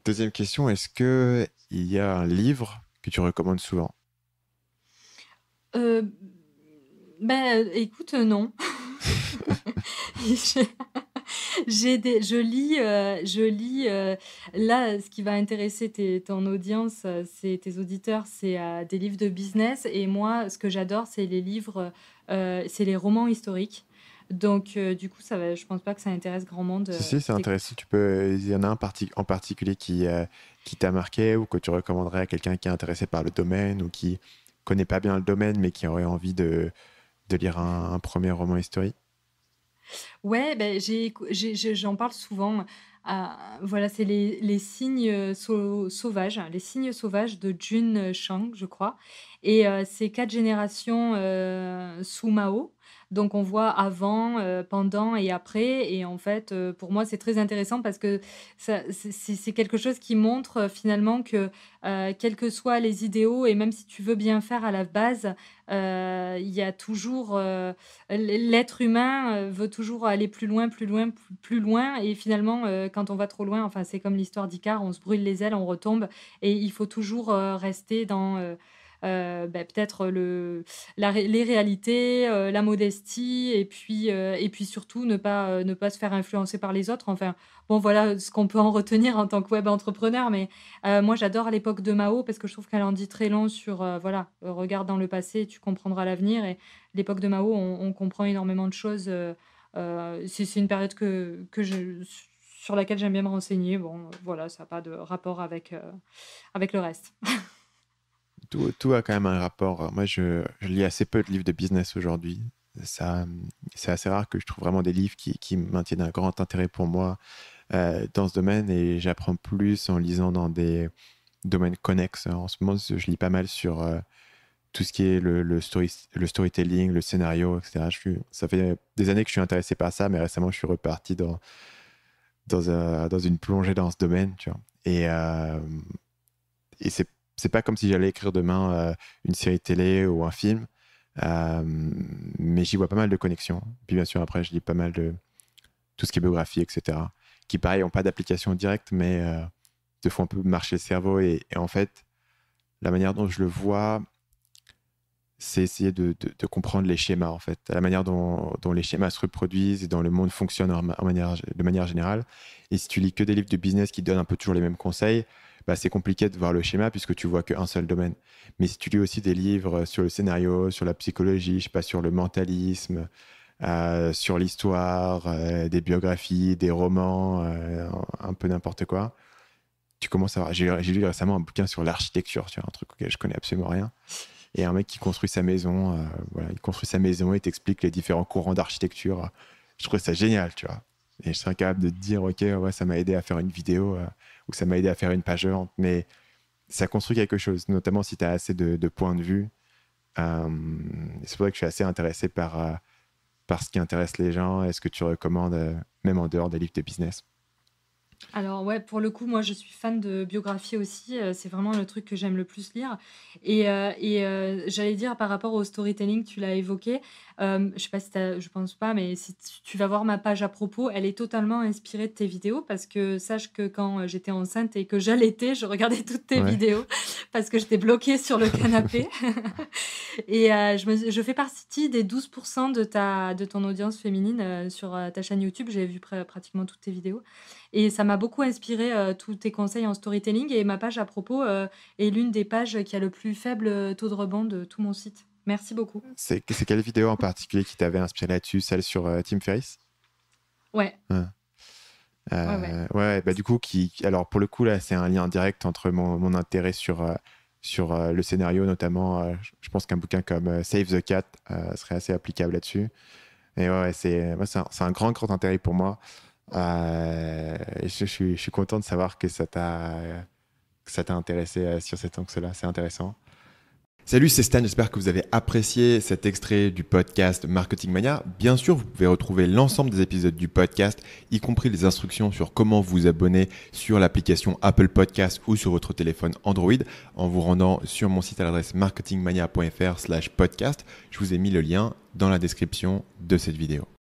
Deuxième question, est-ce que il y a un livre que tu recommandes souvent? Heu, écoute, non. J'ai je lis, là, ce qui va intéresser ton audience, c'est tes auditeurs, c'est, des livres de business et moi, ce que j'adore, c'est les livres, c'est les romans historiques. Donc du coup, ça va je pense pas que ça intéresse grand monde, Si, c'est qui t'écoute. intéressant. Il y en a un en particulier qui t'a marqué ou que tu recommanderais à quelqu'un qui est intéressé par le domaine ou qui connaît pas bien le domaine mais qui aurait envie de lire un premier roman historique? Ouais, beh, j'en parle souvent. Voilà, c'est les signes, sauvages, les signes sauvages de Jun Chang, je crois et c'est 4 générations, sous Mao. Donc on voit avant, pendant et après et en fait, pour moi, c'est très intéressant parce que ça c'est quelque chose qui montre, finalement que, quels que soient les idéaux et même si tu veux bien faire à la base, il y a toujours, l'être humain, veut toujours aller plus loin, plus loin, plus loin et finalement, quand on va trop loin, enfin, c'est comme l'histoire d'Icare, on se brûle les ailes, on retombe et il faut toujours, rester dans, peut-être les réalités, la modestie et puis surtout ne pas se faire influencer par les autres. Enfin, bon, voilà, ce qu'on peut en retenir en tant que web entrepreneur mais moi, j'adore l'époque de Mao parce que je trouve qu'elle en dit très long sur, voilà, regarde dans le passé, tu comprendras l'avenir et l'époque de Mao, on comprend énormément de choses, c'est une période sur laquelle j'aime bien me renseigner. Bon, voilà, ça a pas de rapport avec le reste. Tout a quand même un rapport. Moi, je lis assez peu de livres de business aujourd'hui. Ça, c'est assez rare que je trouve vraiment des livres qui maintiennent un grand intérêt pour moi dans ce domaine et j'apprends plus en lisant dans des domaines connexes. En ce moment, je lis pas mal sur tout ce qui est le storytelling, le scénario, etc. Ça fait des années que je suis intéressé par ça, mais récemment, je suis reparti dans une plongée dans ce domaine, tu vois. Et c'est pas comme si j'allais écrire demain une série télé ou un film, euh, mais j'y vois pas mal de connexions. Puis bien sûr, après, je lis pas mal de tout ce qui est biographie, etc., qui, pareil, n'ont pas d'application directe, mais te font un peu marcher le cerveau. Et en fait, la manière dont je le vois, c'est essayer de comprendre les schémas, en fait, la manière dont les schémas se reproduisent et dont le monde fonctionne de manière générale. Et si tu lis que des livres de business qui donnent un peu toujours les mêmes conseils, bah, c'est compliqué de voir le schéma puisque tu vois qu'un seul domaine. Mais si tu lis aussi des livres sur le scénario, sur la psychologie, je sais pas, sur le mentalisme, sur l'histoire, des biographies, des romans, un peu n'importe quoi, tu commences à voir. J'ai lu récemment un bouquin sur l'architecture, tu vois, un truc auquel je connais absolument rien. Et un mec qui construit sa maison, voilà, il construit sa maison et t'explique les différents courants d'architecture. Je trouve ça génial, tu vois. Et je serais capable de te dire, ok, ouais, ça m'a aidé à faire une vidéo ou ça m'a aidé à faire une page verte, mais ça construit quelque chose, notamment si tu as assez de points de vue. C'est pour ça que je suis assez intéressé par ce qui intéresse les gens et ce que tu recommandes, même en dehors des livres de business. Alors ouais, pour le coup, moi, je suis fan de biographie aussi, c'est vraiment le truc que j'aime le plus lire j'allais dire par rapport au storytelling, tu l'as évoqué, je sais pas si tu je pense pas, mais si tu vas voir ma page à propos, elle est totalement inspirée de tes vidéos parce que sache que quand, j'étais enceinte et que j'allaitais, je regardais toutes tes Ouais. vidéos parce que j'étais bloquée sur le canapé et je fais partie des 12% de ton audience féminine, sur, ta chaîne YouTube. J'ai vu pratiquement toutes tes vidéos et ça m'a beaucoup inspiré, tous tes conseils en storytelling et ma page à propos, est l'une des pages qui a le plus faible, taux de rebond de tout mon site. Merci beaucoup. C'est quelle vidéo en particulier qui t'avait inspiré là-dessus? Celle sur Tim Ferriss? Ouais, Ouais. ouais, ouais. Ouais, bah du coup, alors pour le coup, là, c'est un lien direct entre mon intérêt sur le scénario, notamment. Je pense qu'un bouquin comme Save the Cat serait assez applicable là-dessus. Et ouais, c'est un grand, grand intérêt pour moi. Et je suis content de savoir que ça t'a intéressé sur cet angle-là. C'est intéressant. Salut, c'est Stan, j'espère que vous avez apprécié cet extrait du podcast Marketing Mania. Bien sûr, vous pouvez retrouver l'ensemble des épisodes du podcast, y compris les instructions sur comment vous abonner sur l'application Apple Podcast ou sur votre téléphone Android en vous rendant sur mon site à l'adresse marketingmania.fr/podcast. Je vous ai mis le lien dans la description de cette vidéo.